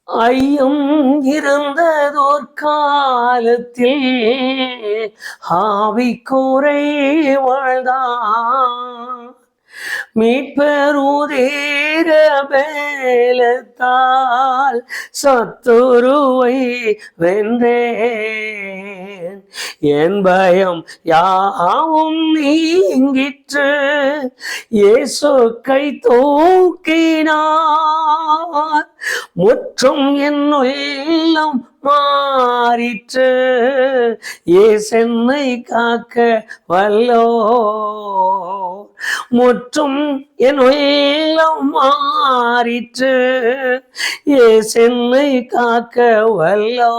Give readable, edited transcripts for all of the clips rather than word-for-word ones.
ஐயம் இருந்ததோர் காலத்தில் ஆவிக்கூரை வாழ்ந்தான். மீட்பருதேர பேலத்தால் சத்துருவை வென்றேன். என் பயம் யாவும் நீங்கிற்று, இயேசு கை தூக்கினார். முற்றும் என் உள்ளம் மாறிற்று, இயேசென்னை காக்க வல்லோ. முற்றும் என் உள்ளம் மாறிற்று, இயேசென்னை காக்க வல்லோ.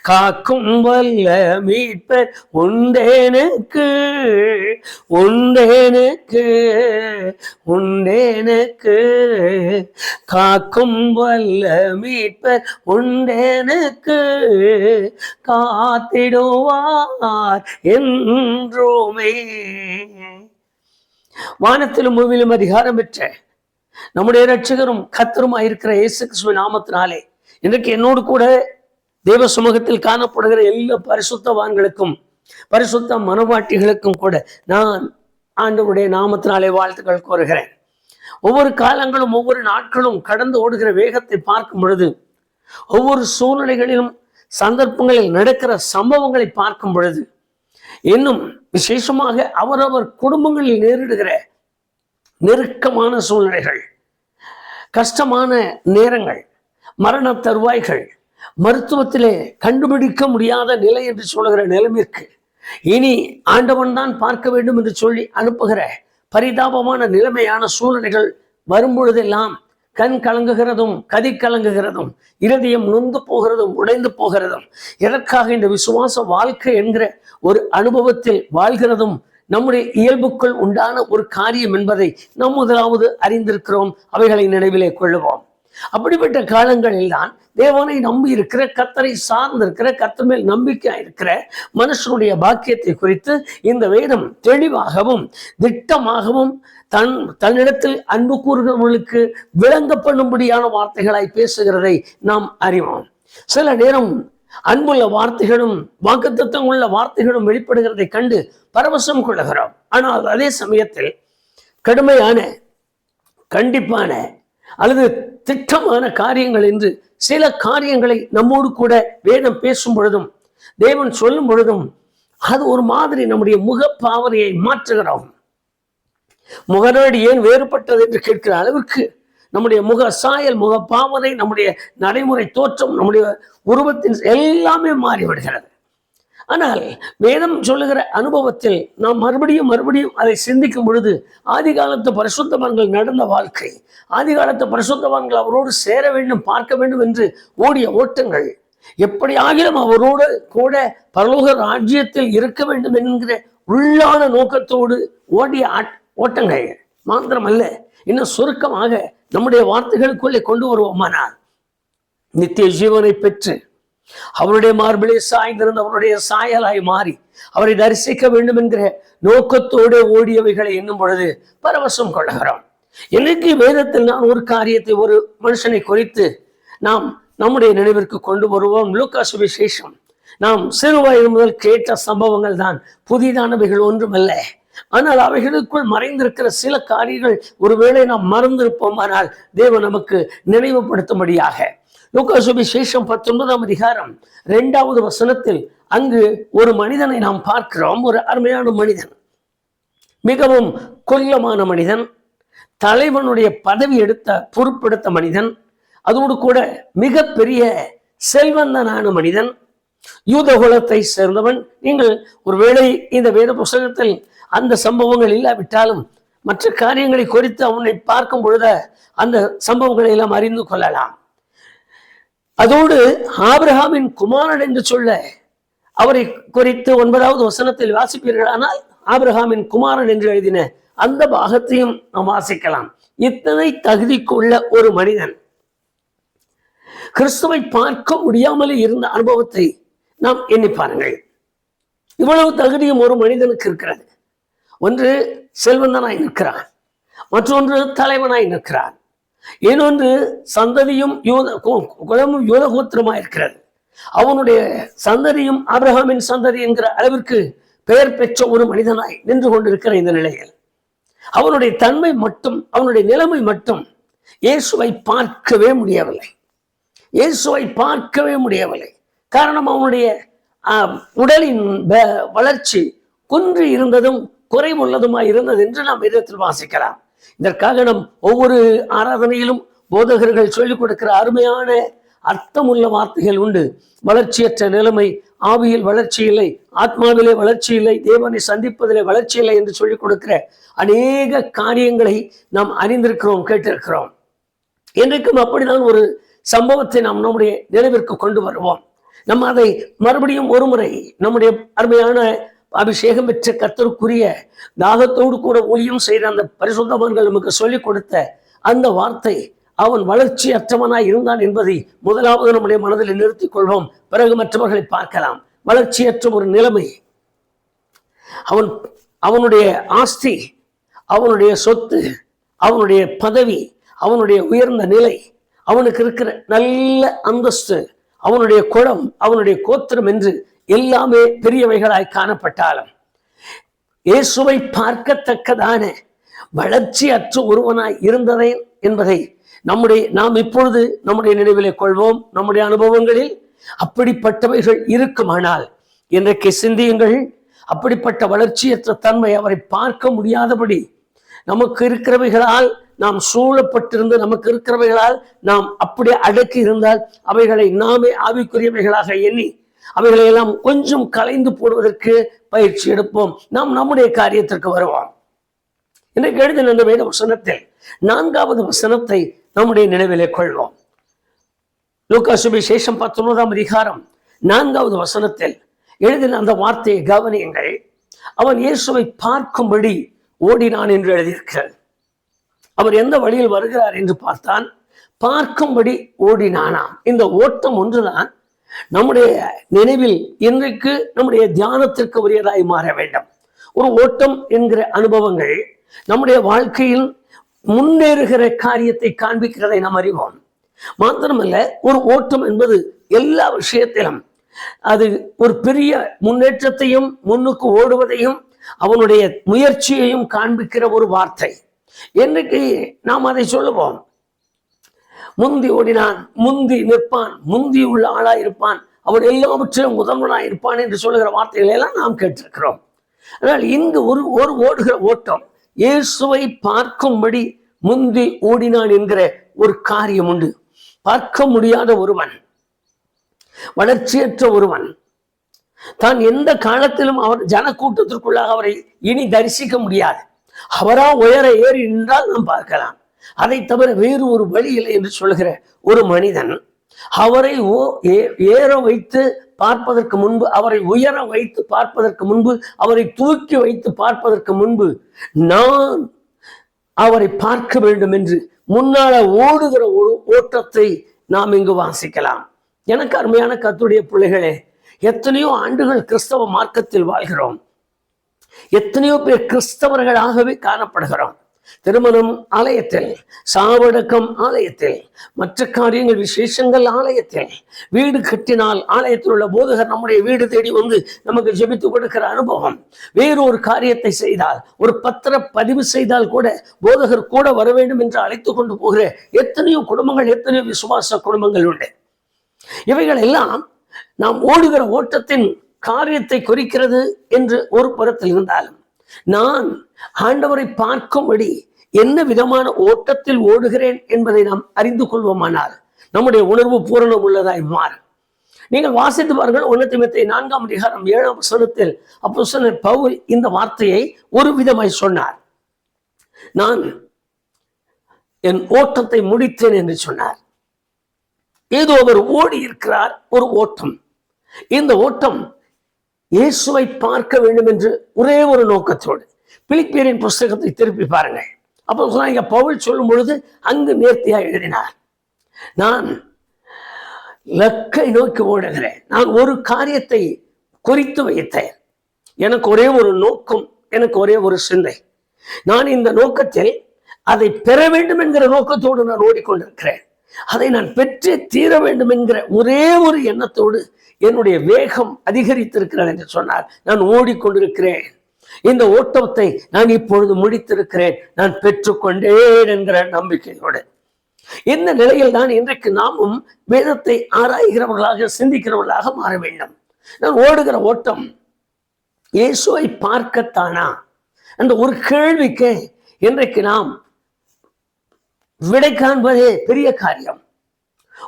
காக்கும் வல்ல மீட்பர் உண்டேனுக்கு, உண்டேனுக்கு, உண்டேனுக்கு. காக்கும் வல்ல மீட்பர் உண்டேனுக்கு, காத்திடுவார் என்றுமே. வானத்திலும் பூமியிலும் அதிகாரம் பெற்ற நம்முடைய இரட்சகரும் கர்த்தருமாய் இருக்கிற இயேசு கிறிஸ்துவின் நாமத்தினாலே இன்றைக்கு என்னோடு கூட தேவ சமூகத்தில் காணப்படுகிற எல்லா பரிசுத்தவான்களுக்கும் பரிசுத்த மனவாட்டிகளுக்கும் கூட நான் ஆண்டவருடைய நாமத்தினாலே வாழ்த்துக்கள் கோருகிறேன். ஒவ்வொரு காலங்களும் ஒவ்வொரு நாட்களும் கடந்து ஓடுகிற வேகத்தை பார்க்கும் பொழுது, ஒவ்வொரு சூழ்நிலைகளிலும் சந்தர்ப்பங்களில் நடக்கிற சம்பவங்களை பார்க்கும் பொழுது, இன்னும் விசேஷமாக அவரவர் குடும்பங்களில் நேரிடுகிற நெருக்கமான சூழ்நிலைகள், கஷ்டமான நேரங்கள், மரண தருவாய்கள், மருத்துவத்திலே கண்டுபிடிக்க முடியாத நிலை என்று சொல்லுகிற நிலைமைக்கு இனி ஆண்டவன் தான் பார்க்க வேண்டும் என்று சொல்லி அனுப்புகிற பரிதாபமான நிலைமையான சூழ்நிலைகள் வரும்பொழுதெல்லாம் கண் கலங்குகிறதும் கதி கலங்குகிறதும் இருதயம் நொந்து போகிறதும் உடைந்து போகிறதும், எதற்காக இந்த விசுவாச வாழ்க்கை என்கிற ஒரு அனுபவத்தில் வாழ்கிறதும் நம்முடைய இயல்புக்குள் உண்டான ஒரு காரியம் என்பதை நாம் முதலாவது அறிந்திருக்கிறோம். அவைகளை நினைவிலே கொள்ளுவோம். அப்படிப்பட்ட காலங்களில் தான் தேவனை நம்பி இருக்கிற, கர்த்தரை சார்ந்திருக்கிற, கர்த்தர் மேல் நம்பிக்கை இருக்கிற மனுஷனுடைய பாக்கியத்தை குறித்து இந்த வேதம் தெளிவாகவும் திட்டமாகவும் தன்னிடத்தில் அன்பு கூறுகிறவர்களுக்கு விளங்க பண்ணும்படியான வார்த்தைகளாய் பேசுகிறதை நாம் அறிவோம். சில நேரம் அன்புள்ள வார்த்தைகளும் வாக்குத்தத்தம் உள்ள வார்த்தைகளும் வெளிப்படுகிறதை கண்டு பரவசம் கொள்ளுகிறோம். ஆனால் அதே சமயத்தில் கடுமையான, கண்டிப்பான அல்லது திட்டமான காரியங்கள் என்று சில காரியங்களை நம்மோடு கூட வேதம் பேசும் பொழுதும் தேவன் சொல்லும் பொழுதும் அது ஒரு மாதிரி நம்முடைய முகப்பாவனையை மாற்றுகிறோம். முகநாடி ஏன் வேறுபட்டது என்று கேட்கிற அளவுக்கு நம்முடைய முக சாயல், முக பாவனை, நம்முடைய நடைமுறை தோற்றம், நம்முடைய உருவத்தின் எல்லாமே மாறிவிடுகிறது. ஆனால் வேதம் சொல்லுகிற அனுபவத்தில் நாம் மறுபடியும் அதை சிந்திக்கும் பொழுது, ஆதி காலத்து பரிசுத்தவான்கள் நடந்த வாழ்க்கை, ஆதி காலத்து பரிசுத்தவான்கள் அவரோடு சேர வேண்டும், பார்க்க வேண்டும் என்று ஓடிய ஓட்டங்கள், எப்படி ஆகிலும் அவரோடு கூட பரலோக ராஜ்யத்தில் இருக்க வேண்டும் என்கிற உள்ளான நோக்கத்தோடு ஓடிய ஓட்டங்கள் மாத்திரம் அல்ல. இன்னும் சுருக்கமாக நம்முடைய வார்த்தைகளுக்குள்ளே கொண்டு வருவோமானால், நித்திய ஜீவனை பெற்று அவருடைய மார்பிலே சாய்ந்திருந்த அவருடைய சாயலாய் மாறி அவரை தரிசிக்க வேண்டும் என்கிற நோக்கத்தோடு ஓடியவைகளை எண்ணும் பொழுது பரவசம் கொள்ளுகிறோம். இன்னைக்கு வேதத்தில் நான் ஒரு காரியத்தை, ஒரு மனுஷனை குறித்து நாம் நம்முடைய நினைவிற்கு கொண்டு வருவோம். லூக்கா சுவிசேஷம். நாம் சிறு வயது முதல் கேட்ட சம்பவங்கள் தான், புதிதானவைகள் ஒன்றுமல்ல. ஆனால் அவைகளுக்குள் மறைந்திருக்கிற சில காரியங்கள் ஒருவேளை நாம் மறந்திருப்போம். ஆனால் தேவன் நமக்கு நினைவுபடுத்தும்படியாக லூக்கா சுவிசேஷம் 19ஆம் அதிகாரம் 2வது வசனத்தில் அங்கு ஒரு மனிதனை நாம் பார்க்கிறோம். ஒரு அருமையான மனிதன், மிகவும் கொல்லமான மனிதன், தலைவனுடைய பதவி எடுத்த பொறுப்பெடுத்த மனிதன், அதோடு கூட மிக பெரிய செல்வந்தனான மனிதன், யூத குலத்தை சேர்ந்தவன். நீங்கள் ஒருவேளை இந்த வேத புஸ்தகத்தில் அந்த சம்பவங்கள் இல்லாவிட்டாலும் மற்ற காரியங்களை குறித்து அவனை பார்க்கும் பொழுது அந்த சம்பவங்களை எல்லாம் அறிந்து கொள்ளலாம். அதோடு ஆபிரகாமின் குமாரன் என்று சொல்ல அவரை குறித்து 9வது வசனத்தில் வாசிப்பீர்கள். ஆனால் ஆபிரகாமின் குமாரன் என்று எழுதின அந்த பாகத்தையும் நாம் வாசிக்கலாம். இத்தனை தகுதிக்குள்ள ஒரு மனிதன் கிறிஸ்துவை பார்க்க முடியாமலே இருந்த அனுபவத்தை நாம் எண்ணி பாருங்கள். இவ்வளவு தகுதியும் ஒரு மனிதனுக்கு இருக்கிறது. ஒன்று செல்வந்தனாய் நிற்கிறான், மற்றொன்று தலைவனாய் நிற்கிறான், இன்னொன்று சந்ததியும் குலமும் யூத கோத்திரமா இருக்கிறது. அவனுடைய சந்ததியும் ஆபிரகாமின் சந்ததி என்கிற அளவிற்கு பெயர் பெற்ற ஒரு மனிதனாய் நின்று கொண்டிருக்கிற இந்த நிலையில் அவனுடைய தன்மை மட்டும், அவனுடைய நிலைமை மட்டும் இயேசுவை பார்க்கவே முடியவில்லை. இயேசுவை பார்க்கவே முடியவில்லை. காரணம், அவனுடைய உடலின் வளர்ச்சி குன்றி இருந்ததும் குறைவுள்ளதுமாய் இருந்தது என்று நாம் வேதத்தில் வாசிக்கலாம். இதற்காக நம் ஒவ்வொரு ஆராதனையிலும் போதகர்கள் சொல்லிக் கொடுக்கிற அருமையான அர்த்தமுள்ள வார்த்தைகள் உண்டு. வளர்ச்சியற்ற நிலைமை, ஆவியில் வளர்ச்சி இல்லை, ஆத்மாவிலே வளர்ச்சி இல்லை, தேவனை சந்திப்பதிலே வளர்ச்சி இல்லை என்று சொல்லிக் கொடுக்கிற அநேக காரியங்களை நாம் அறிந்திருக்கிறோம், கேட்டிருக்கிறோம். இன்றைக்கும் அப்படிதான் ஒரு சம்பவத்தை நாம் நம்முடைய நினைவிற்கு கொண்டு வருவோம். நம்ம அதை மறுபடியும் ஒரு முறை நம்முடைய அருமையான அபிஷேகம் பெற்ற கர்த்தருக்குரிய தாகத்தோடு கூட ஊழியம் செய்த அந்த பரிசுத்தவான்கள் நமக்கு சொல்லிக் கொடுத்த அந்த வார்த்தை, அவன் வளர்ச்சி அற்றவனாய் இருந்தான் என்பதை முதலாவது நம்முடைய மனதில் நிறுத்திக் கொள்வோம். பிறகு மற்றவர்களை பார்க்கலாம். வளர்ச்சியற்ற ஒரு நிலைமை, அவனுடைய ஆஸ்தி, அவனுடைய சொத்து, அவனுடைய பதவி, அவனுடைய உயர்ந்த நிலை, அவனுக்கு இருக்கிற நல்ல அந்தஸ்து, அவனுடைய குலம், அவனுடைய கோத்திரம் என்று எல்லாமே பெரியவைகளாய் காணப்பட்டாலும் இயேசுவை பார்க்கத்தக்கதான வளர்ச்சி அற்ற ஒருவனாய் இருந்ததை என்பதை நாம் இப்பொழுது நம்முடைய நினைவிலே கொள்வோம். நம்முடைய அனுபவங்களில் அப்படிப்பட்டவைகள் இருக்குமானால் இன்றைக்கு சிந்தியுங்கள். அப்படிப்பட்ட வளர்ச்சியற்ற தன்மை அவரை பார்க்க முடியாதபடி நமக்கு இருக்கிறவைகளால் நாம் சூழப்பட்டிருந்து, நமக்கு இருக்கிறவைகளால் நாம் அப்படியே அடக்கி இருந்தால் அவைகளை நாமே ஆவிக்குரியவைகளாக எண்ணி அவைகளை எல்லாம் கொஞ்சம் கலைந்து போடுவதற்கு பயிற்சி எடுப்போம். நாம் நம்முடைய காரியத்திற்கு வருவோம். இன்றைக்கு எழுதின அந்த வேத வசனத்தில் 4வது வசனத்தை நம்முடைய நினைவிலே கொள்வோம். லூக்கா சுவிசேஷம் 19ஆம் அதிகாரம் 4வது வசனத்தில் எழுதின அந்த வார்த்தையை கவனியுங்கள். அவன் இயேசுவை பார்க்கும்படி ஓடினான் என்று எழுதியிருக்கிறார். அவர் எந்த வழியில் வருகிறார் என்று பார்த்தான், பார்க்கும்படி ஓடினானாம். இந்த ஓட்டம் ஒன்றுதான் நம்முடைய நினைவில் இன்றைக்கு நம்முடைய தியானத்திற்கு உரியதாய் மாற வேண்டும். ஒரு ஓட்டம் என்கிற அனுபவங்கள் நம்முடைய வாழ்க்கையில் முன்னேறுகிற காரியத்தை காண்பிக்கிறதை நாம் அறிவோம். மாத்திரமல்ல, ஒரு ஓட்டம் என்பது எல்லா விஷயத்திலும் அது ஒரு பெரிய முன்னேற்றத்தையும் முன்னுக்கு ஓடுவதையும் அவனுடைய முயற்சியையும் காண்பிக்கிற ஒரு வார்த்தை. என்றைக்கு நாம் அதை சொல்லுவோம், முந்தி ஓடினான், முந்தி நிற்பான், முந்தி உள்ள ஆளாயிருப்பான், அவன் எல்லாவற்றிலும் முதன்வனாய் இருப்பான் என்று சொல்லுகிற வார்த்தைகளை எல்லாம் நாம் கேட்டிருக்கிறோம். ஆனால் இங்கு ஒரு ஓடுகிற ஓட்டம், இயேசுவை பார்க்கும்படி முந்தி ஓடினான் என்கிற ஒரு காரியம் உண்டு. பார்க்க முடியாத ஒருவன், வளர்ச்சியற்ற ஒருவன், தான் எந்த காலத்திலும் அவர் ஜனக்கூட்டத்திற்குள்ளாக அவரை இனி தரிசிக்க முடியாது. அவரா உயர ஏறி நின்றால் நாம் பார்க்கலாம், அதை தவிர வேறு ஒரு வழி இல்லை என்று சொல்கிற ஒரு மனிதன் அவரை ஏற வைத்து பார்ப்பதற்கு முன்பு, அவரை உயர வைத்து பார்ப்பதற்கு முன்பு, அவரை தூக்கி வைத்து பார்ப்பதற்கு முன்பு நான் அவரை பார்க்க வேண்டும் என்று முன்னால ஓடுகிற ஒரு ஓட்டத்தை நாம் இங்கு வாசிக்கலாம். எனக்கு அருமையான கர்த்தருடைய பிள்ளைகளே, எத்தனையோ ஆண்டுகள் கிறிஸ்தவ மார்க்கத்தில் வாழ்கிறோம். எத்தனையோ பேர் கிறிஸ்தவர்களாகவே காணப்படுகிறோம். திருமணம் ஆலயத்தில், சாவடக்கம் ஆலயத்தில், மற்ற காரியங்கள் விசேஷங்கள் ஆலயத்தில், வீடு கட்டினால் ஆலயத்தில் உள்ள போதகர் நம்முடைய வீடு தேடி வந்து நமக்கு ஜெபித்து கொடுக்கிற அனுபவம். வேறு ஒரு காரியத்தை செய்தால், ஒரு பத்திர பதிவு செய்தால் கூட போதகர் கூட வர வேண்டும் என்று அழைத்து கொண்டு போகிற எத்தனையோ குடும்பங்கள், எத்தனையோ விசுவாச குடும்பங்கள் உண்டு. இவைகள் எல்லாம் நாம் ஓடுகிற ஓட்டத்தின் காரியத்தை குறிக்கிறது என்று ஒரு புறத்தில் இருந்தாலும், நான் ஆண்டவரை பார்க்கும்படி என்ன விதமான ஓட்டத்தில் ஓடுகிறேன் என்பதை நாம் அறிந்து கொள்வோமானால் நம்முடைய உணர்வு பூரணம் உள்ளதாய் மாறும். நீங்கள் வாசித்து பாருங்கள், 1 தீமோத்தேயு 4ஆம் அதிகாரம் 7ஆம் வசனத்தில் அப்போஸ்தலன் பவுல் இந்த வார்த்தையை ஒரு விதமாய் சொன்னார். நான் என் ஓட்டத்தை முடித்தேன் என்று சொன்னார். ஏதோ அவர் ஓடி இருக்கிறார், ஒரு ஓட்டம். இந்த ஓட்டம் இயேசுவை பார்க்க வேண்டும் என்று ஒரே ஒரு நோக்கத்தோடு. பிலிப்பியரின் புஸ்தகத்தை திருப்பி பாருங்கள். அப்போ இங்க பவுல் சொல்லும் பொழுது அங்கு நேர்த்தியாக எழுதினார், நான் லக்கை நோக்கி ஓடுகிறேன், நான் ஒரு காரியத்தை குறித்து வைத்தேன், எனக்கு ஒரே ஒரு நோக்கம், எனக்கு ஒரே ஒரு சிந்தை. நான் இந்த நோக்கத்தில் அதை பெற வேண்டும் என்கிற நோக்கத்தோடு நான் ஓடிக்கொண்டிருக்கிறேன். அதை நான் பெற்றே தீர வேண்டும் என்கிற ஒரே ஒரு எண்ணத்தோடு என்னுடைய வேகம் அதிகரித்திருக்கிறது என்று சொன்னால் நான் ஓடிக்கொண்டிருக்கிறேன். இந்த ஓட்டத்தை நான் இப்பொழுது முடித்திருக்கிறேன், நான் பெற்றுக்கொண்டேன் என்கிற நம்பிக்கையோடு. இந்த நிலையில் தான் இன்றைக்கு நாமும் வேதத்தை ஆராய்கிறவர்களாக சிந்திக்கிறவர்களாக மாற வேண்டும். நான் ஓடுகிற ஓட்டம் இயேசுவை பார்க்கத்தானா என்ற ஒரு கேள்விக்கு இன்றைக்கு நாம் விடை காண்பதே பெரிய காரியம்.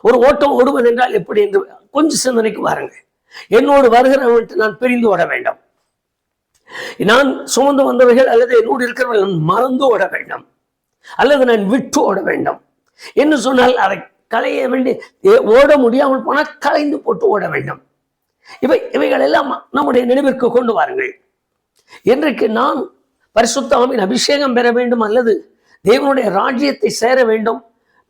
ஒரு ஓட்டம் ஓடுவது என்றால் எப்படி என்று கொஞ்சம் சிந்தனைக்கு வாருங்கள். என்னோடு வருகிறவன் நான் பிரிந்து ஓட வேண்டும், நான் சுமந்து வந்தவைகள் அல்லது என்னோடு இருக்கிறவர்கள் மறந்து ஓட வேண்டும், அல்லது நான் விட்டு ஓட வேண்டும் என்று சொன்னால் அதை களைய வேண்டி ஓட முடியாமல் போனால் களைந்து போட்டு ஓட வேண்டும். இவைகள் எல்லாம் நம்முடைய நினைவிற்கு கொண்டு வாருங்கள். இன்றைக்கு நான் பரிசுத்த ஆவியின் அபிஷேகம் பெற வேண்டும் அல்லது தேவனுடைய ராஜ்யத்தை சேர வேண்டும்,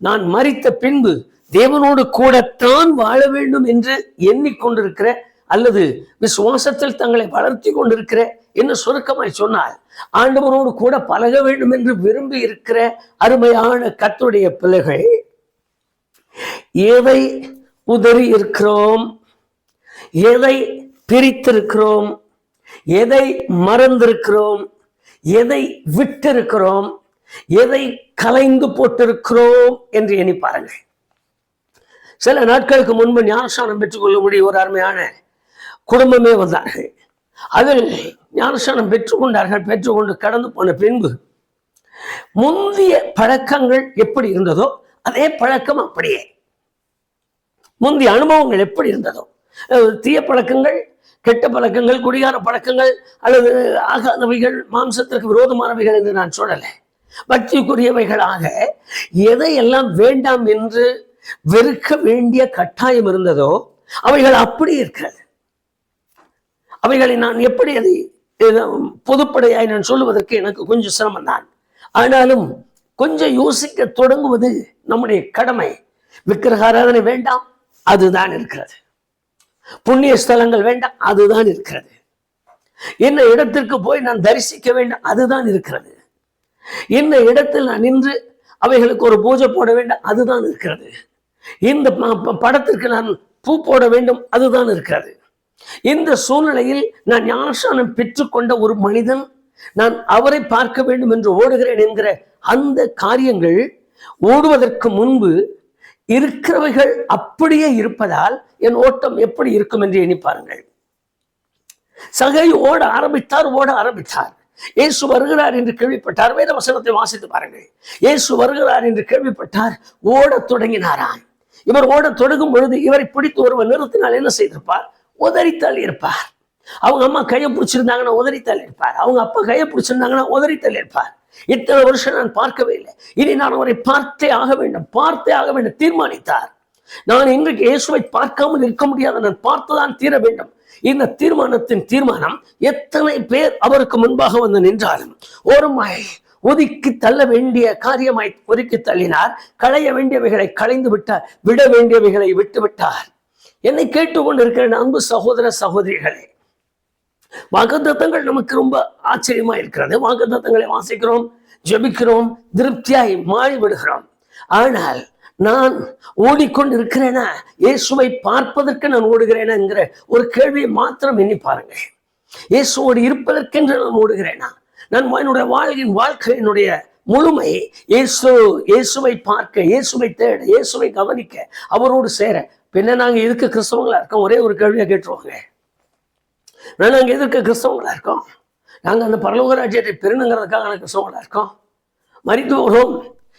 நான் மரித்த பின்பு தேவனோடு கூடத்தான் வாழ வேண்டும் என்று எண்ணிக்கொண்டிருக்கிற அல்லது விசுவாசத்தில் தங்களை வளர்த்தி கொண்டிருக்கிற என்று சுருக்கமாய் சொன்னால் ஆண்டவரோடு கூட பழக வேண்டும் என்று விரும்பி இருக்கிற அருமையான கர்த்தருடைய பிள்ளைகள், எதை உதறி இருக்கிறோம், எதை பிரித்திருக்கிறோம், எதை மறந்திருக்கிறோம், எதை விட்டிருக்கிறோம், எதை கலைந்து போட்டிருக்கிறோம் என்று எண்ணி பாருங்கள். சில நாட்களுக்கு முன்பு ஞானஸ்நானம் பெற்றுக்கொள்ள முடிய ஒரு அருமையான குடும்பமே வந்தார்கள். அதில் ஞானஸ்நானம் பெற்றுக்கொண்டார்கள். பெற்றுக்கொண்டு கடந்து போன பின்பு முந்தைய பழக்கங்கள் எப்படி இருந்ததோ அதே பழக்கம் அப்படியே, முந்தைய அனுபவங்கள் எப்படி இருந்ததோ, தீய பழக்கங்கள், கெட்ட பழக்கங்கள், குடிகார பழக்கங்கள் அல்லது ஆகாதவைகள், மாம்சத்திற்கு விரோதமானவைகள் என்று நான் சொல்லலை, பக்திக்குரியவைகளாக எதையெல்லாம் வேண்டாம் என்று வெறுக்க வேண்டிய கட்டாயம் இருந்ததோ அவைகள் அப்படி இருக்கிறது. அவைகளை நான் எப்படி அதை பொதுப்படையாய் நான் சொல்லுவதற்கு எனக்கு கொஞ்சம் சிரமம் தான். ஆனாலும் கொஞ்சம் யோசிக்க தொடங்குவது நம்முடைய கடமை. விக்கிரக ஆராதனை வேண்டாம், அதுதான் இருக்கிறது. புண்ணிய ஸ்தலங்கள் வேண்டாம், அதுதான் இருக்கிறது. என்ன இடத்திற்கு போய் நான் தரிசிக்க வேண்டும், அதுதான் இருக்கிறது. என்ன இடத்தில் நான் நின்று அவைகளுக்கு ஒரு பூஜை போட வேண்டும், அதுதான் இருக்கிறது. இந்த படத்திற்கு நான் பூ போட வேண்டும், அதுதான் இருக்கிறது. இந்த சூழ்நிலையில் நான் ஞானஸ்நானம் பெற்றுக்கொண்ட ஒரு மனிதன், நான் அவரை பார்க்க வேண்டும் என்று ஓடுகிறேன் என்கிற அந்த காரியங்கள் ஓடுவதற்கு முன்பு இருக்கிறவைகள் அப்படியே இருப்பதால் என் ஓட்டம் எப்படி இருக்கும் என்று எண்ணி பாருங்கள். சகை ஓட ஆரம்பித்தார். இயேசு வருகிறார் என்று கேள்விப்பட்டார். வேத வசனத்தை வாசித்து பாருங்கள். இயேசு வருகிறார் என்று கேள்விப்பட்டார், ஓடத் தொடங்கினாராம். இவர் ஓடத் தொடங்கும் பொழுது இவரை பிடித்து ஒருவர் நிறுத்தினால் என்ன செய்திருப்பார்? உதறித்தால் இருப்பார். அவங்க அம்மா கையை பிடிச்சிருந்தாங்கன்னா உதறித்தால் இருப்பார். அவங்க அப்பா கையை பிடிச்சிருந்தாங்கன்னா உதறித்தால் இருப்பார். இத்தனை வருஷம் நான் பார்க்கவே இல்லை, இனி நான் அவரை பார்த்தே ஆக வேண்டும் தீர்மானித்தார். நான் இன்றைக்கு இயேசுவை பார்க்காமல் இருக்க முடியாது, நான் பார்த்துதான் தீர வேண்டும். இந்த தீர்மானம் எத்தனை பேர் அவருக்கு முன்பாக வந்து நின்றாலும் ஒருமாய் ஒதுக்கி தள்ள வேண்டிய காரியமாய் ஒதுக்கி தள்ளினார். களைய வேண்டியவைகளை களைந்து விட்டார், விட வேண்டியவைகளை விட்டு விட்டார். என்னை கேட்டுக்கொண்டிருக்கிற அன்பு சகோதர சகோதரிகளே, வாக்குத்தத்தங்கள் நமக்கு ரொம்ப ஆச்சரியமா இருக்கிறது. வாக்குத்தத்தங்களை வாசிக்கிறோம், ஜெபிக்கிறோம், திருப்தியாய் மாறி விடுகிறோம். ஆனால் நான் ஓடிக்கொண்டிருக்கிறேனா, இயேசுவை பார்ப்பதற்கு நான் ஓடுகிறேனா என்கிற ஒரு கேள்வியை மாத்திரம் எண்ணி பாருங்கள். இயேசுவோடு இருப்பதற்கென்று நான் ஓடுகிறேனா? நான் என்னுடைய வாழ்க்கையினுடைய முழுமை இயேசுவை பார்க்க, இயேசுவை தேட, இயேசுவை கவனிக்க, அவரோடு சேர. பின்ன நாங்க எதுக்கு கிறிஸ்தவங்களா இருக்கோம்? ஒரே ஒரு கேள்வியை கேட்டுருவாங்க. நாங்க எதுக்கு கிறிஸ்தவங்களா இருக்கோம்? நாங்க அந்த பரலோக ராஜ்யத்தை பெறணுங்கிறதுக்காக கிறிஸ்தவங்களா இருக்கோம். மரித்து போகிறோம்,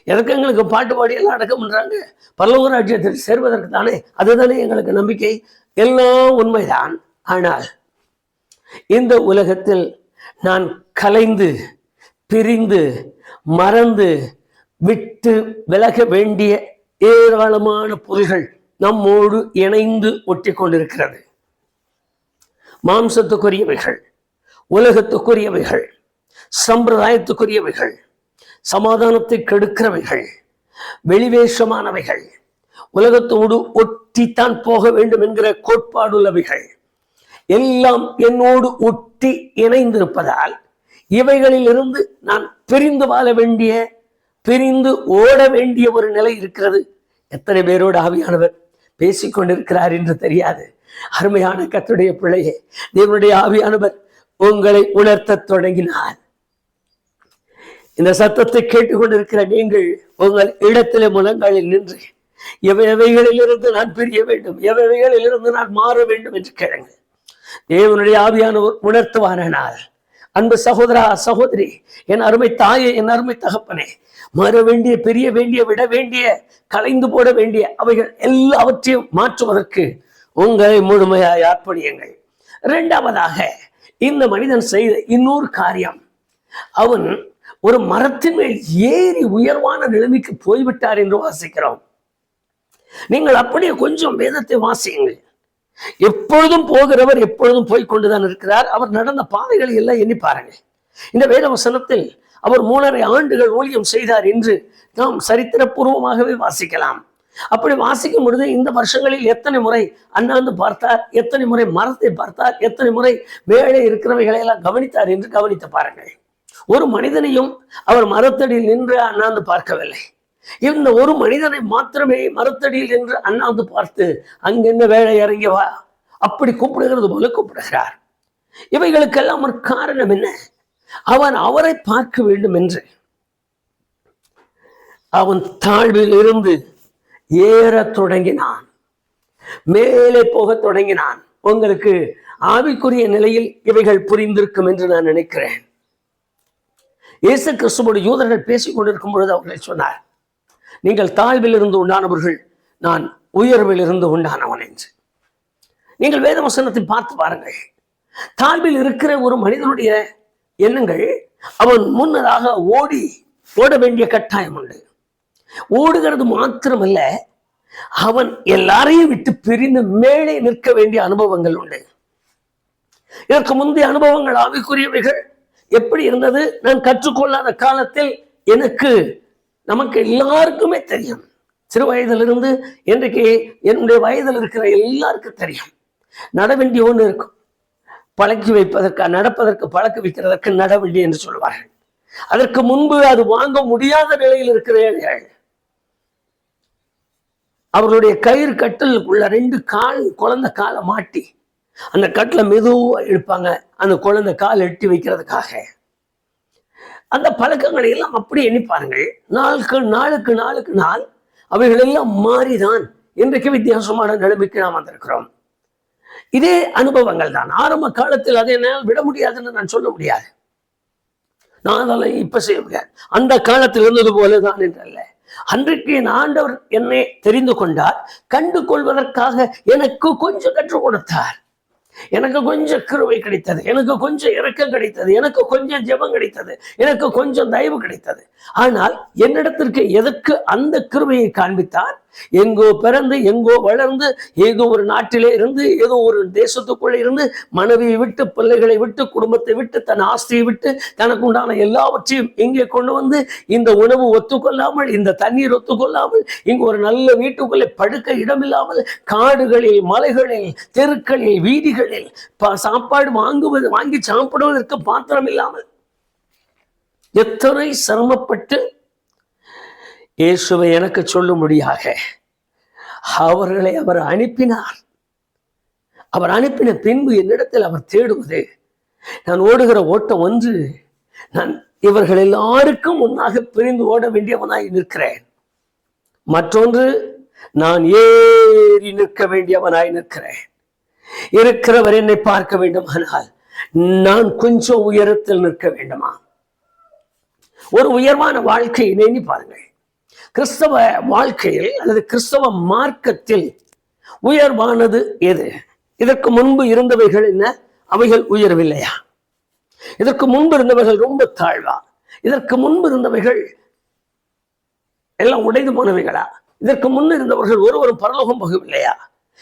எதற்கு எங்களுக்கு பாட்டு பாடி எல்லாம் அடக்கம் பண்றாங்க? பரலோக ராஜ்யத்தில் சேர்வதற்கு தானே, அதுதானே எங்களுக்கு நம்பிக்கை. எல்லாம் உண்மைதான். ஆனால் இந்த உலகத்தில் நான் கலைந்து, பிரிந்து, மறந்து, விட்டு விலக வேண்டிய ஏராளமான பொருள்கள் நம்மோடு இணைந்து ஒட்டி கொண்டிருக்கிறது. மாம்சத்துக்குரியவைகள், உலகத்துக்குரியவைகள், சம்பிரதாயத்துக்குரியவைகள், சமாதானத்தை கெடுக்கிறவைகள், வெளிவேஷமானவைகள், உலகத்தோடு ஒட்டித்தான் போக வேண்டும் என்கிற கோட்பாடுள்ளவைகள் எல்லாம் என்னோடு ஒட்டி இணைந்திருப்பதால் இவைகளில் இருந்து நான் பிரிந்து வாழ வேண்டிய பிரிந்து ஓட வேண்டிய ஒரு நிலை இருக்கிறது. எத்தனை பேரோடு ஆவியானவர் பேசிக்கொண்டிருக்கிறார் என்று தெரியாது. அருமையான கர்த்தருடைய பிள்ளையே, தேவனுடைய ஆவியானவர் உங்களை உணர்த்த தொடங்கினார். இந்த சத்தத்தை கேட்டுக்கொண்டிருக்கிற நீங்கள் உங்கள் இடத்திலே முழங்காலில் நின்று எவைகளிலிருந்து நான் பிரிய வேண்டும், எவைகளிலிருந்து நான் மாற வேண்டும் என்று கேளுங்கள். தேவனுடைய ஆவியானவர் உணர்த்துவானால், அன்பு சகோதரா சகோதரி, என் அருமை தாயே, என் அருமை தகப்பனே, மாற வேண்டிய, பிரிய வேண்டிய, விட வேண்டிய, கலைந்து போட வேண்டிய அவைகள் எல்லாவற்றையும் மாற்றுவதற்கு உங்களை முழுமையாய் அர்ப்பணியுங்கள். இரண்டாவதாக, இந்த மனிதன் செய்த இன்னொரு காரியம், அவன் ஒரு மரத்தின் மேல் ஏறி உயர்வான நிலைமைக்கு போய்விட்டார் என்று வாசிக்கிறோம். நீங்கள் அப்படியே கொஞ்சம் வேதத்தை வாசியுங்கள். எப்பொழுதும் போகிறவர் எப்பொழுதும் போய்கொண்டுதான் இருக்கிறார். அவர் நடந்த பாதைகளை எல்லாம் எண்ணி பாருங்கள். இந்த வேத வசனத்தில் அவர் 3.5 ஆண்டுகள் ஊழியம் செய்தார் என்று நாம் சரித்திரபூர்வமாகவே வாசிக்கலாம். அப்படி வாசிக்கும் பொழுது இந்த வருஷங்களில் எத்தனை முறை அண்ணாந்து பார்த்தார், எத்தனை முறை மரத்தை பார்த்தார், எத்தனை முறை மேலே இருக்கிறவைகளை எல்லாம் கவனித்தார் என்று கவனித்து பாருங்கள். ஒரு மனிதனையும் அவர் மரத்தடியில் நின்று அண்ணாந்து பார்க்கவில்லை. இந்த ஒரு மனிதனை மாத்திரமே மரத்தடியில் நின்று அண்ணாந்து பார்த்து அங்கென்ன வேலை, இறங்கி வா, அப்படி கூப்பிடுகிறது போல கூப்பிடுகிறார். இவைகளுக்கெல்லாம் ஒரு காரணம் என்ன? அவன் அவரை பார்க்க வேண்டும் என்று அவன் தாழ்வில் இருந்து ஏற தொடங்கினான், மேலே போக தொடங்கினான். உங்களுக்கு ஆவிக்குரிய நிலையில் இவைகள் புரிந்திருக்கும் என்று நான் நினைக்கிறேன். இயேசு கிறிஸ்துவோடு யூதர்கள் பேசிக் கொண்டிருக்கும் பொழுது அவர்களை சொன்னார், நீங்கள் தாழ்வில் இருந்து உண்டானவர்கள், நான் உயர்வில் இருந்து உண்டானவன் என்று. நீங்கள் வேத வசனத்தை பார்த்து பாருங்கள். தாழ்வில் இருக்கிற ஒரு மனிதனுடைய எண்ணங்கள், அவன் முன்னதாக ஓட வேண்டிய கட்டாயம் உண்டு. ஓடுகிறது மாத்திரமல்ல, அவன் எல்லாரையும் விட்டு பிரிந்து மேலே நிற்க வேண்டிய அனுபவங்கள் உண்டு. இதற்கு முந்தைய அனுபவங்கள் ஆவிக்குரியவைகள் எப்படி இருந்தது? நான் கற்றுக்கொள்ளாத காலத்தில் நமக்கு எல்லாருக்குமே தெரியும். சிறு வயதிலிருந்து இன்றைக்கு என்னுடைய வயதில் இருக்கிற எல்லாருக்கும் தெரியும். நட வேண்டிய ஒன்று இருக்கும், பழக்கி வைப்பதற்கு, நடப்பதற்கு பழக்க வைக்கிறதற்கு நட வேண்டி என்று சொல்வார்கள். அதற்கு முன்பு அது வாங்க முடியாத நிலையில் இருக்கிற அவர்களுடைய கயிறு கட்டிலுக்குள்ள 2 கால் குழந்தை காலை மாட்டி அந்த கட்டில் மெதுவா இழுப்பாங்க, அந்த குழந்தை கால் எட்டி வைக்கிறதுக்காக. அந்த பழக்கங்களை எல்லாம் அப்படி எண்ணி பாருங்கள். நாளுக்கு நாள் அவைகள் எல்லாம் மாறிதான் இன்றைக்கு வித்தியாசமான நிலைமைக்கு நாம் வந்திருக்கிறோம். இதே அனுபவங்கள் தான். ஆரம்ப காலத்தில் அதை என்னால் விட முடியாதுன்னு நான் சொல்ல முடியாது. நான் அதெல்லாம் இப்ப செய்ய முடியாது. அந்த காலத்தில் இருந்தது போலதான் என்றல்ல. அன்றைக்கு என் ஆண்டவர் என்னை தெரிந்து கொண்டார். கண்டு கொள்வதற்காக எனக்கு கொஞ்சம் கற்றுக் கொடுத்தார். எனக்கு கொஞ்சம் கிருபை கிடைத்தது, எனக்கு கொஞ்சம் இரக்கம் கிடைத்தது, எனக்கு கொஞ்சம் ஜெபம் கிடைத்தது, எனக்கு கொஞ்சம் தயவு கிடைத்தது. ஆனால் என்னிடத்திற்கு எதற்கு அந்த கிருபையை காண்பித்தார்? எங்கோ பிறந்து, எங்கோ வளர்ந்து, ஏதோ ஒரு நாட்டிலே இருந்து, ஏதோ ஒரு தேசத்துக்குள்ளே இருந்து, மனைவியை விட்டு, பிள்ளைகளை விட்டு, குடும்பத்தை விட்டு, தன் ஆஸ்தியை விட்டு, தனக்கு உண்டான எல்லாவற்றையும் இங்கே கொண்டு வந்து, இந்த உணவு ஒத்துக்கொள்ளாமல், இந்த தண்ணீர் ஒத்துக்கொள்ளாமல், இங்கு ஒரு நல்ல வீட்டுக்குள்ளே படுக்க இடமில்லாமல், காடுகளில், மலைகளில், தெருக்களில், வீதிகளில் சாப்பாடு வாங்கி சாப்பிடுவதற்கு பாத்திரம் இல்லாமல் எத்தனை சிரமப்பட்டு இயேசுவை எனக்கு சொல்லும்படியாக அவர்களை அவர் அனுப்பினார். அவர் அனுப்பின பின்பு என்னிடத்தில் அவர் தேடுவது, நான் ஓடுகிற ஓட்டம் ஒன்று, நான் இவர்கள் எல்லாருக்கும் முன்னாக பிரிந்து ஓட வேண்டியவனாய் நிற்கிறேன். மற்றொன்று, நான் ஏறி நிற்க வேண்டியவனாய் நிற்கிறேன். இருக்கிறவர் என்னை பார்க்க வேண்டுமானால் நான் கொஞ்சம் உயரத்தில் நிற்க வேண்டுமா? ஒரு உயர்வான வாழ்க்கையை எண்ணி பாருங்கள். கிறிஸ்தவ வாழ்க்கையில் அல்லது கிறிஸ்தவ மார்க்கத்தில் உயர்வானது எது? இதற்கு முன்பு இருந்தவைகள் என்ன? அவைகள் உயர்வில்லையா? இதற்கு முன்பு இருந்தவைகள் ரொம்ப தாழ்வா? இதற்கு முன்பு இருந்தவைகள் எல்லாம் உடைந்து போனவைகளா? இதற்கு முன் இருந்தவர்கள் ஒருவரும் பரலோகம் போகவில்லையா?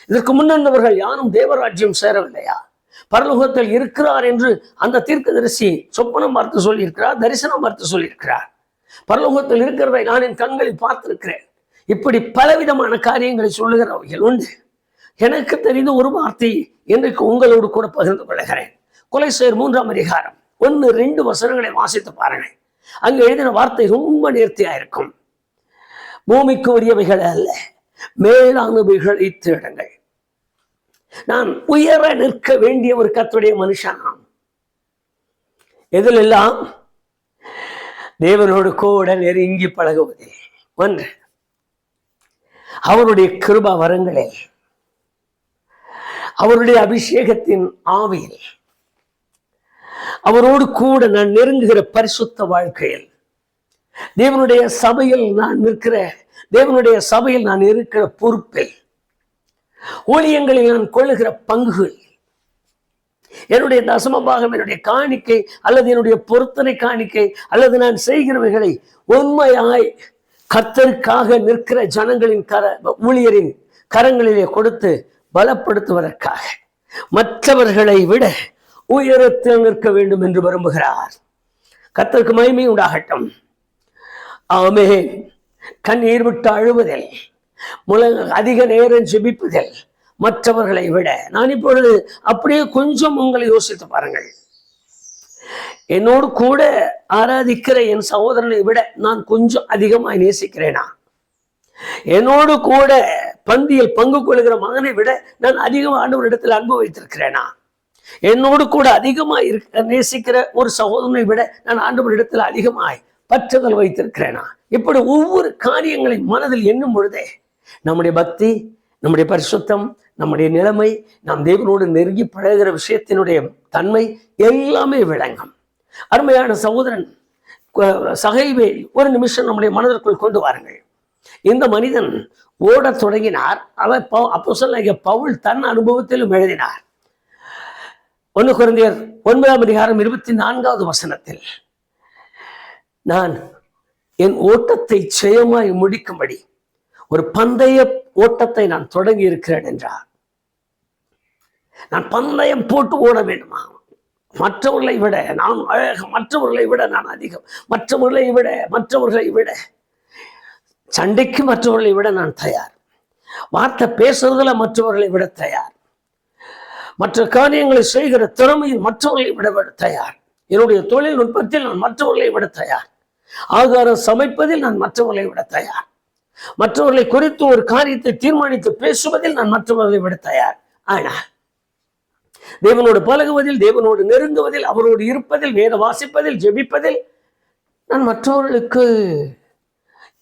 இதற்கு முன்னிருந்தவர்கள் யாரும் தேவராஜ்யம் சேரவில்லையா? பரலோகத்தில் இருக்கிறார் என்று அந்த தீர்க்கதரிசி சொப்பனம் பார்த்து சொல்லியிருக்கிறார், தரிசனம் பார்த்து சொல்லியிருக்கிறார். பரலோகத்தில் இருக்கிறதை நான் என் கண்களில் பார்த்திருக்கிறேன். இப்படி பலவிதமான காரியங்களை சொல்லுகிறவர்கள் உண்டு. எனக்கு தெரிந்த ஒரு வார்த்தை இன்றைக்கு உங்களோடு கூட பகிர்ந்து கொள்கிறேன். கொலைசேர் 3ஆம் அதிகாரம் 1-2 வசனங்களை வாசித்து பாருங்கள். அங்கு எழுதின வார்த்தை ரொம்ப நேர்த்தியா இருக்கும். பூமிக்கு உரியவைகள் அல்ல, மேலானவைகளை தேடுங்கள். நான் உயர நிற்க வேண்டிய ஒரு கர்த்தருடைய மனுஷனாம். எதிலெல்லாம்? தேவனோடு கூட நெருங்கி பழகுவதே ஒன்று, அவருடைய கிருபா வரங்களில், அவருடைய அபிஷேகத்தின் ஆவியில், அவரோடு கூட நான் நெருங்குகிற பரிசுத்த வாழ்க்கையில், தேவனுடைய சபையில் நான் நிற்கிற, தேவனுடைய சபையில் நான் இருக்கிற பொறுப்பில், ஊழியங்களில் நான் கொள்ளுகிற பங்குகள், என்னுடைய தசமபாகம், என்னுடைய காணிக்கை அல்லது என்னுடைய பொருத்தனை காணிக்கை அல்லது நான் செய்கிறவைகளை உண்மையாய் கர்த்தருக்காக நிற்கிற ஜனங்களின் ஊழியரின் கரங்களிலே கொடுத்து பலப்படுத்துவதற்காக மற்றவர்களை விட உயரத்தில் நிற்க வேண்டும் என்று விரும்புகிறார். கர்த்தருக்கு மகிமை உண்டாகட்டும். ஆமென். கண்ணீர் விட்டு அழுவதில், அதிக நேரம் ஜெபிப்பதில் மற்றவர்களை விட, நான் இப்பொழுது அப்படியே கொஞ்சம் உங்களை யோசித்து பாருங்கள். என்னோடு கூட ஆராதிக்கிற என் சகோதரனை விட நான் கொஞ்சம் அதிகமாய் நேசிக்கிறேனா? என்னோடு கூட பந்தியில் பங்கு கொள்கிற மகனை விட நான் அதிகம் ஆண்டவரிடத்தில் அன்பு வைத்திருக்கிறேனா? என்னோடு கூட அதிகமாய் நேசிக்கிற ஒரு சகோதரனை விட நான் ஆண்டவரிடத்தில் அதிகமாய் பற்றுதல் வைத்திருக்கிறேனா? இப்படி ஒவ்வொரு காரியங்களை மனதில் எண்ணும் பொழுதே நம்முடைய பக்தி, நம்முடைய பரிசுத்தம், நம்முடைய நிலைமை, நாம் தேவனோடு நெருங்கி பழகிற விஷயத்தினுடைய தன்மை எல்லாமே விளங்கும். அருமையான சகோதரன் சகைவே ஒரு நிமிஷம் நம்முடைய மனதிற்குள் கொண்டு வாருங்கள். இந்த மனிதன் ஓடத் தொடங்கினார். அவர் அப்போஸ்தலனாகிய பவுல் தன் அனுபவத்திலும் எழுதினார். 1 கொரிந்தியர் 9:24 வசனத்தில், நான் என் ஓட்டத்தை ஜெயமாய் முடிக்கும்படி ஒரு பந்தய ஓட்டத்தை நான் தொடங்கி இருக்கிறேன் என்றார். நான் பந்தயம் போட்டு ஓட வேண்டுமா? மற்றவர்களை விட நான் அழக, மற்றவர்களை விட நான் அதிகம், மற்றவர்களை விட சண்டைக்கு மற்றவர்களை விட நான் தயார், வார்த்தை பேசுறதுல மற்றவர்களை விட தயார், மற்ற காரியங்களை செய்கிற திறமையில் மற்றவர்களை விட தயார், என்னுடைய தொழில்நுட்பத்தில் நான் மற்றவர்களை விட தயார், ஆகாரம் சமைப்பதில் நான் மற்றவர்களை விட தயார், மற்றவர்களை குறித்து ஒரு காரியத்தை தீர்மானித்து பேசுவதில் நான் மற்றவர்களை விட தயார். ஆனால் தேவனோடு பழகுவதில், தேவனோடு நெருங்குவதில், அவரோடு இருப்பதில், வேத வாசிப்பதில், ஜெபிப்பதில் நான் மற்றவர்களுக்கு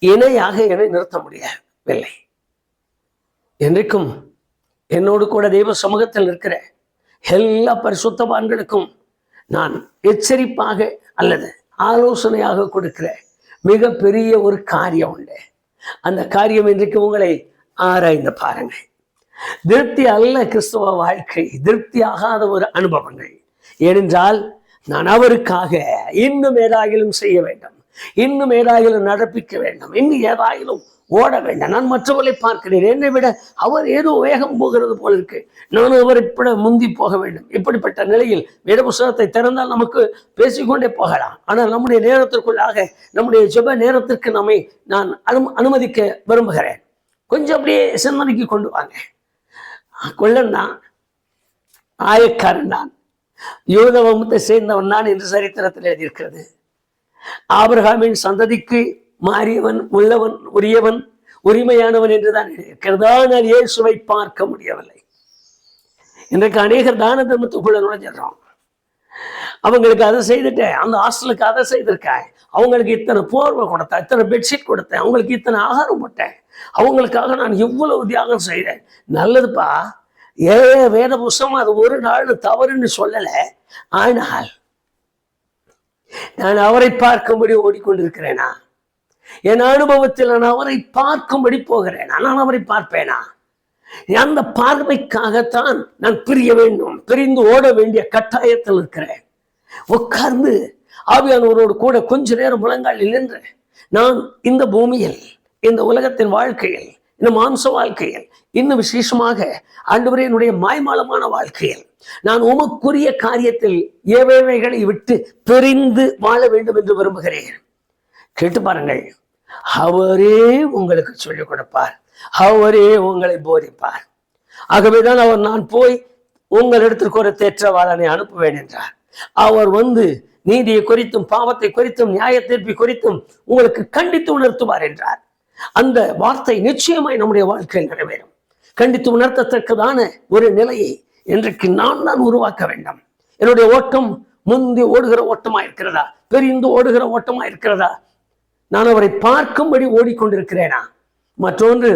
இணையாக என்னை நிறுத்த முடியவில்லை. என்றைக்கும் என்னோடு கூட தெய்வ சமூகத்தில் இருக்கிற எல்லா பரிசுத்தவான்களுக்கும் நான் எச்சரிப்பாக அல்லது ஆலோசனையாக கொடுக்கிற மிக பெரிய ஒரு காரியம் உண்டு. அந்த காரியம் இன்றைக்கு உங்களை ஆராய்ந்து பாருங்கள். திருப்தி அல்ல கிறிஸ்தவ வாழ்க்கை, திருப்தி ஆகாத ஒரு அனுபவங்கள். ஏனென்றால் நான் அவருக்காக இன்னும் ஏதாயிலும் செய்ய வேண்டும், இன்னும் ஏதாயிலும் நடப்பிக்க வேண்டும், இன்னும் ஏதாயிலும் ஓட வேண்டாம். நான் மற்றவர்களை பார்க்கிறேன், என்னை விட அவர் ஏதோ வேகம் போகிறது போல இருக்கு, நானும் அவரை விட முந்தி போக வேண்டும். இப்படிப்பட்ட நிலையில் வேத புஸ்தகத்தை திறந்தால் நமக்கு பேசிக்கொண்டே போகலாம். ஆனால் நம்முடைய நேரத்திற்குள்ளாக, நம்முடைய ஜெப நேரத்திற்கு நான் அனுமதிக்க விரும்புகிறேன். கொஞ்சம் அப்படியே சிந்தனைக்கு கொண்டு வாங்க. கொள்ளன் தான், ஆயக்காரன் தான், யூத வம்சத்தை சேர்ந்தவன் தான் என்று சரித்திரத்தில் எழுதியிருக்கிறது. ஆபிரகாமின் சந்ததிக்கு மாறியவன், உள்ளவன், உரியவன், உரிமையானவன் என்றுதான் எழுதியிருக்கிறது. ஆனால் இயேசுவை பார்க்க முடியவில்லை. இன்றைக்கு அநேகர் தான தர்மத்துக்குள்ள நுழைஞ்சிடறோம். அவங்களுக்கு அதை செய்துட்டேன், அந்த ஹாஸ்டலுக்கு அதை செய்திருக்கேன், அவங்களுக்கு இத்தனை போர்வை கொடுத்தேன், இத்தனை பெட்ஷீட் கொடுத்தேன், அவங்களுக்கு இத்தனை ஆகாரம் போட்டேன், அவங்களுக்காக நான் இவ்வளவு தியாகம் செய்தேன். நல்லதுப்பா, வேத புஸ்தகம் அது ஒரு நாள் தவறுன்னு சொல்லலை. ஆனால் நான் அவரை பார்க்கும்படி ஓடிக்கொண்டிருக்கிறேனா? என் அனுபவத்தில் நான் அவரை பார்க்கும்படி போகிறேன். நான் அவரை பார்ப்பேனா? அந்த பார்வைக்காகத்தான் நான் பிரிய வேண்டும், பிரிந்து ஓட வேண்டிய கட்டாயத்தில் இருக்கிறேன். உட்கார்ந்து ஆவியானவரோடு கூட கொஞ்ச நேரம் முழங்காலில் நின்று, நான் இந்த பூமியில், இந்த உலகத்தின் வாழ்க்கையில், இந்த மாம்ச வாழ்க்கையில், இன்னும் விசேஷமாக ஆண்டவரே என்னுடைய மாய்மாலமான வாழ்க்கையில் நான் உமக்குரிய காரியத்தில் ஏவைகளை விட்டு பிரிந்து வாழ வேண்டும் என்று விரும்புகிறேன். கேட்டு பாருங்கள். அவரே உங்களுக்கு சொல்லிக் கொடுப்பார், அவரே உங்களை போதிப்பார். ஆகவேதான் அவர் நான் போய் உங்களிடத்திற்கு ஒரு தேற்றவாளனை அனுப்புவேன் என்றார். அவர் வந்து நீதியை குறித்தும் பாவத்தை குறித்தும் நியாய தீர்ப்பை குறித்தும் உங்களுக்கு கண்டித்து உணர்த்துவார் என்றார். அந்த வார்த்தை நிச்சயமாய் நம்முடைய வாழ்க்கையில் நிறைவேறும். கண்டித்து உணர்த்தத்தக்கதான ஒரு நிலையை இன்றைக்கு நான் உருவாக்க வேண்டும். என்னுடைய ஓட்டம் முந்தி ஓடுகிற ஓட்டமா இருக்கிறதா, பெரிந்து ஓடுகிற ஓட்டமா இருக்கிறதா? நான் அவரை பார்க்கும்படி ஓடிக்கொண்டிருக்கிறேனா? மற்றொன்று,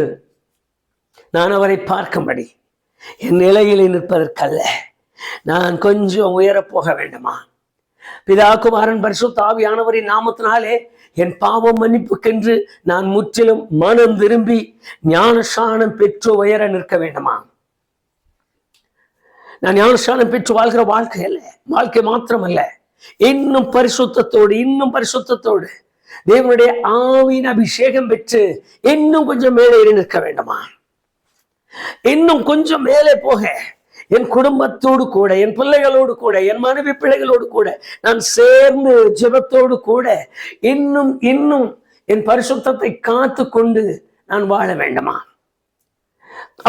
நான் அவரை பார்க்கும்படி என் நிலையில் நிற்பதற்கல்ல, நான் கொஞ்சம் உயரப் போக வேண்டுமா? பிதா குமாரன் பரிசுத்த ஆவியானவரின் நாமத்தினாலே என் பாவம் மன்னிப்புக்கென்று நான் முற்றிலும் மனம் திரும்பி ஞானஸ்நானம் பெற்று உயர நிற்க வேண்டுமா? நான் ஞானஸ்நானம் பெற்று வாழ்கிற வாழ்க்கை அல்ல, வாழ்க்கை மாத்திரமல்ல, இன்னும் பரிசுத்தத்தோடு தேவனுடைய ஆவியின் அபிஷேகம் பெற்று இன்னும் கொஞ்சம் மேலே ஏறி நிற்க வேண்டுமா? இன்னும் கொஞ்சம் மேலே போக என் குடும்பத்தோடு கூட, என் பிள்ளைகளோடு கூட, என் மனைவி பிள்ளைகளோடு கூட நான் சேர்ந்து ஜெபத்தோடு கூட இன்னும் என் பரிசுத்தத்தை காத்து கொண்டு நான் வாழ வேண்டுமா?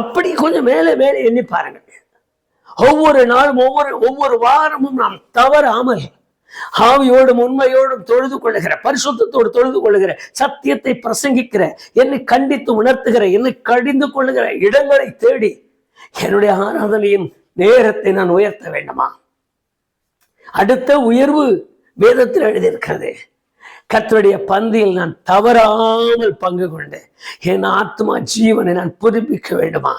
அப்படி கொஞ்சம் மேலே மேலே எண்ணி பாருங்க. ஒவ்வொரு நாளும் ஒவ்வொரு வாரமும் நாம் தவறாமல் ஆவியோடும் உண்மையோடும் தொழுது கொள்ளுகிற, பரிசுத்தத்தோடு தொழுது கொள்ளுகிற, சத்தியத்தை பிரசங்கிக்கிற, என்னை கண்டித்து உணர்த்துகிற, என்னை கடிந்து கொள்ளுகிற இடங்களை தேடி என்னுடைய ஆராதனையின் நேரத்தை நான் உயர்த்த வேண்டுமா? அடுத்த உயர்வு வேதத்தில் எழுதியிருக்கிறது. கர்த்தருடைய பந்தியில் நான் தவறாமல் பங்கு கொண்டு என் ஆத்மா ஜீவனை நான் புதுப்பிக்க வேண்டுமா?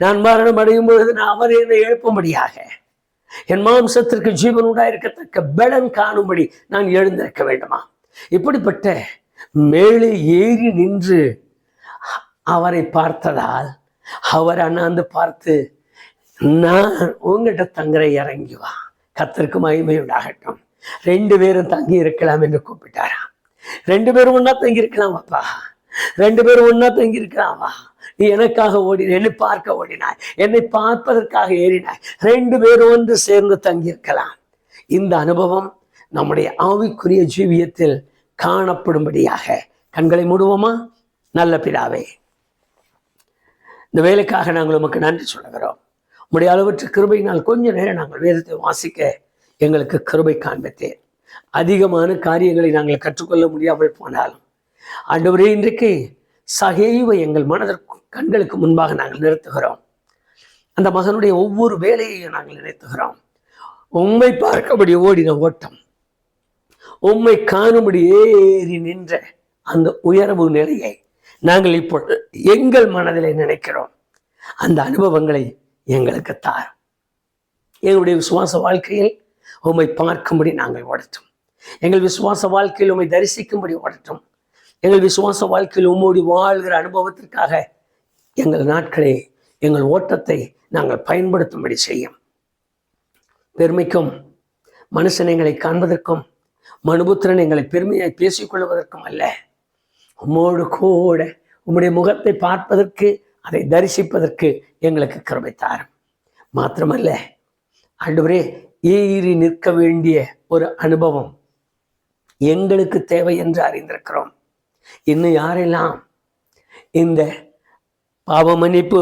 நான் மரணம் அடையும் பொழுது நான் அவரை என்னை எழுப்பும்படியாக, என் மாம்சத்திற்கு ஜீவன் உண்டாயிருக்கத்தக்க பலன் காணும்படி நான் எழுந்திருக்க வேண்டுமா? இப்படிப்பட்ட மேலே ஏறி நின்று அவரை பார்த்ததால் அவர் அண்ணாந்து பார்த்து, நான் உங்ககிட்ட தங்குற, இறங்கி வா, கர்த்தருக்கு மகிமை உண்டாகட்டும், 2 பேரும் தங்கி இருக்கலாம் என்று கூப்பிட்டாராம். 2 பேரும் ஒன்னா தங்கி இருக்கலாம் அப்பா, 2 பேரும் ஒன்னா தங்கி இருக்கலாம் வா. நீ எனக்காக ஓடினாய், என்னை பார்க்க ஓடினாய், என்னை பார்ப்பதற்காக ஏறினாய், 2 பேரும் ஒன்று சேர்ந்து தங்கியிருக்கலாம். இந்த அனுபவம் நம்முடைய ஆவிக்குரிய ஜீவியத்தில் காணப்படும்படியாக கண்களை மூடுவோமா? நல்ல பிதாவே, இந்த வேலைக்காக நாங்கள் உமக்கு நன்றி சொல்லுகிறோம். உம்முடைய அளவற்ற கிருபையினால் கொஞ்ச நேரம் நாங்கள் வேதத்தை வாசிக்க எங்களுக்கு கிருபை காண்பித்தேன். அதிகமான காரியங்களை நாங்கள் கற்றுக்கொள்ள முடியாமல் போனாலும் ஆண்டவரே, இன்றைக்கு சகைவை எங்கள் மனதிற்கு கண்களுக்கு முன்பாக நாங்கள் நிறுத்துகிறோம். அந்த மகனுடைய ஒவ்வொரு வேலையையும் நாங்கள் நிறுத்துகிறோம். உம்மை பார்க்கபடி ஓடின ஓட்டம், உம்மை காணும்படி ஏறி நின்ற அந்த உயர்வு நிலையை நாங்கள் இப்பொழுது எங்கள் மனதிலே நினைக்கிறோம். அந்த அனுபவங்களை எங்களுக்கு தாரும். எங்களுடைய விசுவாச வாழ்க்கையில் உம்மை பார்க்கும்படி நாங்கள் ஓடட்டும். எங்கள் விசுவாச வாழ்க்கையில் உம்மை தரிசிக்கும்படி ஓடட்டும். எங்கள் விசுவாச வாழ்க்கையில் உம்மோடி வாழ்கிற அனுபவத்திற்காக எங்கள் நாட்களை, எங்கள் ஓட்டத்தை நாங்கள் பயன்படுத்தும்படி செய்யும். பெருமைக்கும் மனுஷன் எங்களை காண்பதற்கும் மனுபுத்திரன் எங்களை பெருமையை பேசிக்கொள்வதற்கும் அல்ல, உம்மோடு கூட உம்முடைய முகத்தை பார்ப்பதற்கு, அதை தரிசிப்பதற்கு எங்களுக்கு கிருபை தாரும். மாத்திரமல்ல ஆண்டவரே, ஏறி நிற்க வேண்டிய ஒரு அனுபவம் எங்களுக்கு தேவை என்று அறிந்திருக்கிறோம். இன்னும் யாரெல்லாம் இந்த பாவ மன்னிப்பு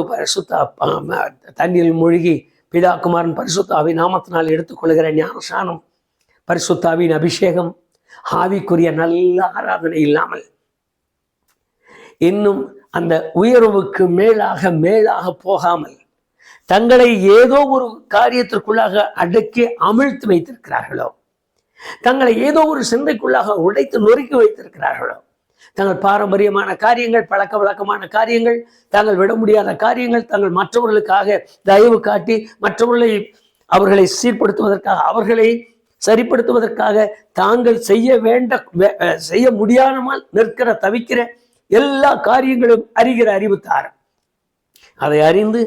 தண்ணீரில் மூழ்கி பிதாகுமாரன் பரிசுத்தாவின் நாமத்தினால் எடுத்துக்கொள்கிற ஞானஸ்நானம், பரிசுத்தாவின் அபிஷேகம், ஆவிக்குரிய நல்ல ஆராதனை இல்லாமல் இன்னும் அந்த உயர்வுக்கு மேலாக போகாமல் தங்களை ஏதோ ஒரு காரியத்திற்குள்ளாக அடக்கி அமிழ்த்து வைத்திருக்கிறார்களோ, தங்களை ஏதோ ஒரு சிந்தைக்குள்ளாக உடைத்து நொறுக்கி வைத்திருக்கிறார்களோ, தங்கள் பாரம்பரியமான காரியங்கள், பழக்க வழக்கமான காரியங்கள், தாங்கள் விட முடியாத காரியங்கள், தாங்கள் மற்றவர்களுக்காக தயவு காட்டி அவர்களை சீர்படுத்துவதற்காக, அவர்களை சரிப்படுத்துவதற்காக தாங்கள் செய்ய முடியாமல் நிற்கிற, தவிக்கிற எல்லா காரியங்களும் அறிகிற அறிவுத்தார். அதை அறிந்து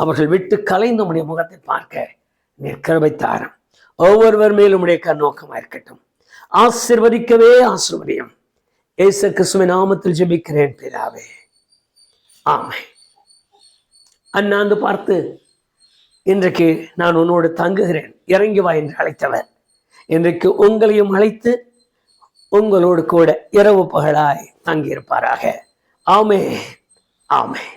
அவர்கள் விட்டு கலைந்து உம்முடைய முகத்தை பார்க்க நிற்கிற தாரம். ஒவ்வொருவர் மேலும் உடைய கண்ணோக்கமாக இருக்கட்டும். ஆசீர்வதிக்கவே ஆசீர்வதியும். இயேசு கிறிஸ்துவின் நாமத்தில் ஜெபிக்கிறேன் பிதாவே, ஆமென். அண்ணாந்து பார்த்து, இன்றைக்கு நான் உன்னோடு தங்குகிறேன், இறங்கி வா என்று அழைத்தவர் இன்றைக்கு உங்களையும் அழைத்து உங்களோடு கூட இரவு பகலாய் தங்கியிருப்பாராக. ஆமென், ஆமென்.